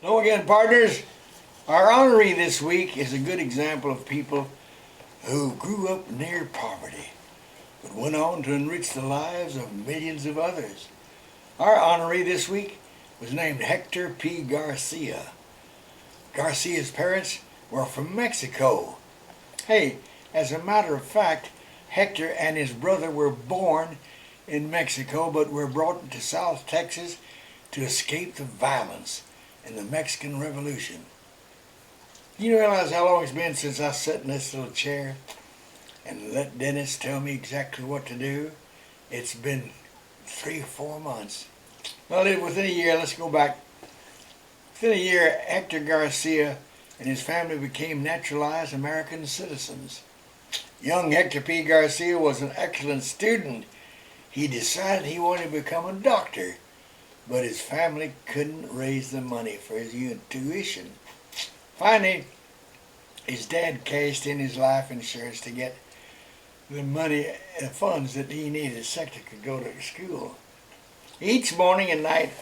Hello again, partners. Our honoree this week is a good example of people who grew up near poverty, but went on to enrich the lives of millions of others. Our honoree this week was named Hector P. Garcia. Garcia's parents were from Mexico. Hey, as a matter of fact, Hector and his brother were born in Mexico, but were brought to South Texas to escape the violence in the Mexican Revolution. You realize how long it's been since I sat in this little chair and let Dennis tell me exactly what to do? It's been 3 or 4 months. Well, within a year, let's go back. Within a year, Hector Garcia and his family became naturalized American citizens. Young Hector P. Garcia was an excellent student. He decided he wanted to become a doctor, but his family couldn't raise the money for his tuition. Finally, his dad cashed in his life insurance to get the money and funds that he needed so Hector could go to school. Each morning and night,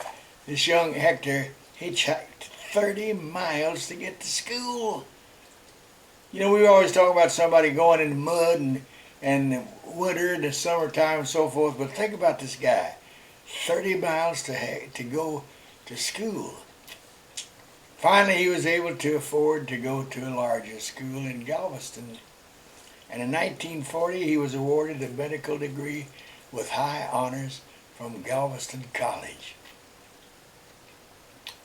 this young Hector hitchhiked 30 miles to get to school. You know, we always talk about somebody going in the mud and winter and the summertime and so forth, but think about this guy. 30 miles to go to school. Finally, he was able to afford to go to a larger school in Galveston. And in 1940, he was awarded a medical degree with high honors from Galveston College.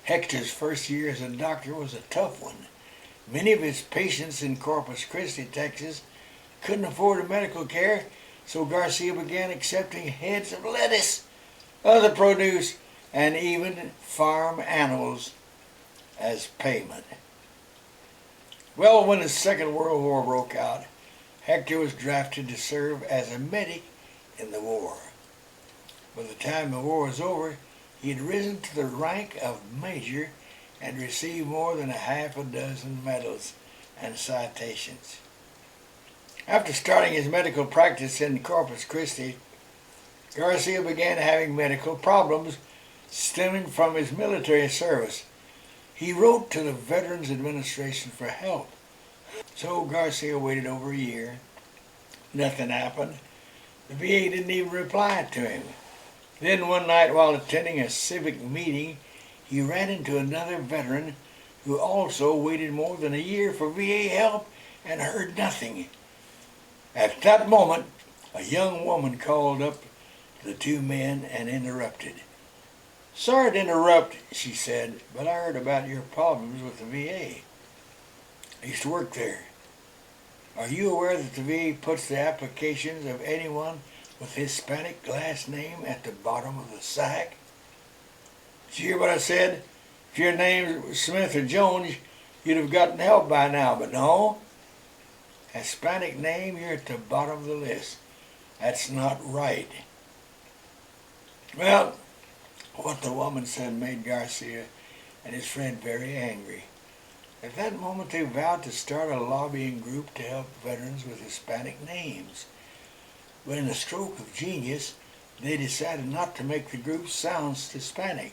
Hector's first year as a doctor was a tough one. Many of his patients in Corpus Christi, Texas, couldn't afford medical care, so Garcia began accepting heads of lettuce, other produce, and even farm animals as payment. Well, when the Second World War broke out, Hector was drafted to serve as a medic in the war. By the time the war was over, he had risen to the rank of major and received more than a half a dozen medals and citations. After starting his medical practice in Corpus Christi, Garcia began having medical problems stemming from his military service. He wrote to the Veterans Administration for help. So Garcia waited over a year. Nothing happened. The VA didn't even reply to him. Then one night while attending a civic meeting, he ran into another veteran who also waited more than a year for VA help and heard nothing. At that moment, a young woman called up to the two men and interrupted. "Sorry to interrupt," she said, "but I heard about your problems with the VA. I used to work there. Are you aware that the VA puts the applications of anyone with Hispanic last name at the bottom of the sack?" Did you hear what I said? If your name was Smith or Jones, you'd have gotten help by now, but no. Hispanic name, you're at the bottom of the list. That's not right. Well, what the woman said made Garcia and his friend very angry. At that moment, they vowed to start a lobbying group to help veterans with Hispanic names. But in a stroke of genius, they decided not to make the group sound Hispanic.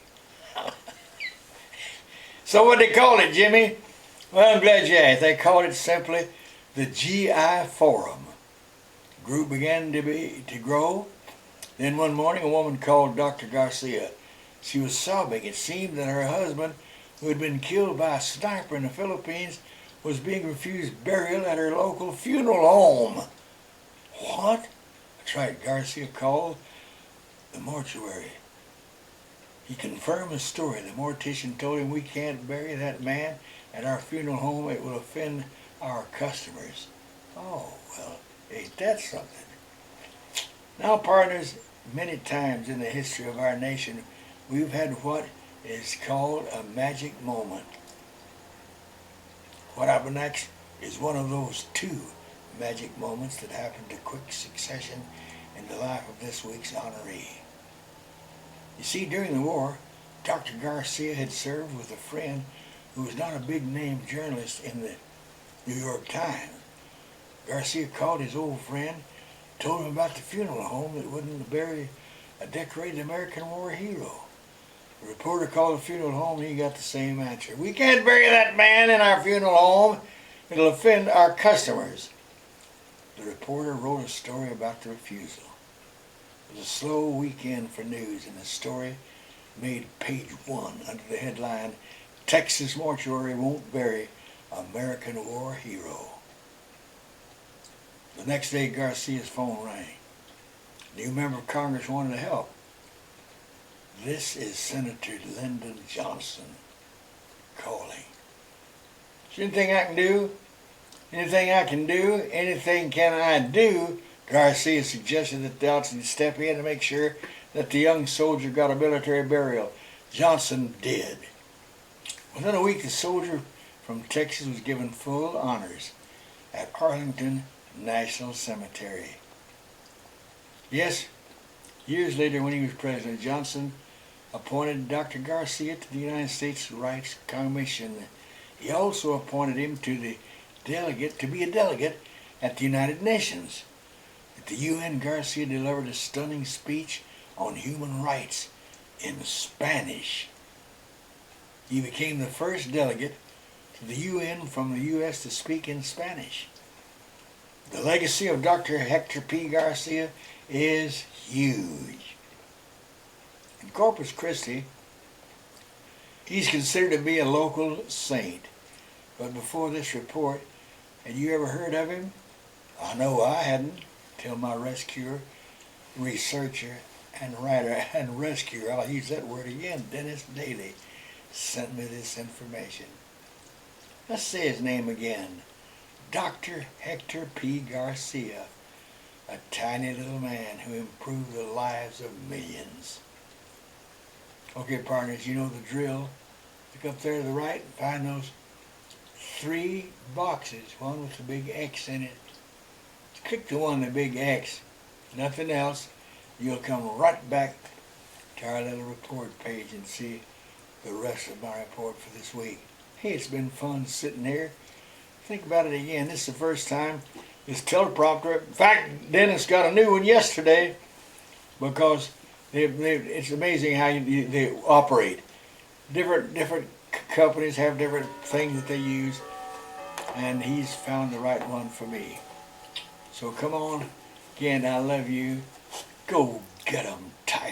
So what they called it, Jimmy? Well, I'm glad you asked. They called it simply the GI Forum. The group began to grow. Then one morning, a woman called Dr. Garcia. She was sobbing. It seemed that her husband, who had been killed by a sniper in the Philippines, was being refused burial at her local funeral home. What? That's right, Garcia called the mortuary. He confirmed the story. The mortician told him, "We can't bury that man at our funeral home. It will offend our customers." Oh, well, ain't that something? Now, partners, many times in the history of our nation, we've had what is called a magic moment. What happened next is one of those 2 magic moments that happened in quick succession in the life of this week's honoree. You see, during the war, Dr. Garcia had served with a friend who was not a big-name journalist in the New York Times. Garcia called his old friend, told him about the funeral home that wouldn't bury a decorated American war hero. The reporter called the funeral home and he got the same answer. We can't bury that man in our funeral home. It'll offend our customers. The reporter wrote a story about the refusal. It was a slow weekend for news, and the story made page 1 under the headline, Texas Mortuary Won't Bury American War Hero. The next day, Garcia's phone rang. A new member of Congress wanted to help. This is Senator Lyndon Johnson calling. Is there anything I can do? Anything I can do? Anything can I do? Garcia suggested that Johnson step in to make sure that the young soldier got a military burial. Johnson did. Within a week, the soldier from Texas was given full honors at Arlington National Cemetery. Yes, years later when he was president, Johnson appointed Dr. Garcia to the United States Rights Commission. He also appointed him to be a delegate at the United Nations. At the UN, Garcia delivered a stunning speech on human rights in Spanish. He became the first delegate to the UN from the U.S. to speak in Spanish. The legacy of Dr. Hector P. Garcia is huge. In Corpus Christi, he's considered to be a local saint. But before this report, had you ever heard of him? I know I hadn't, till my rescuer, researcher, and writer, and rescuer, I'll use that word again, Dennis Daly, sent me this information. Let's say his name again. Dr. Hector P. Garcia, a tiny little man who improved the lives of millions. Okay, partners, you know the drill. Look up there to the right and find those 3 boxes, one with the big X in it. Click the one with the big X, nothing else. You'll come right back to our little report page and see the rest of my report for this week. Hey, it's been fun sitting here. Think about it again. This is the first time this teleprompter. In fact, Dennis got a new one yesterday because it's amazing how they operate. Different companies have different things that they use, and he's found the right one for me. So come on, again, I love you. Go get 'em, Tiger.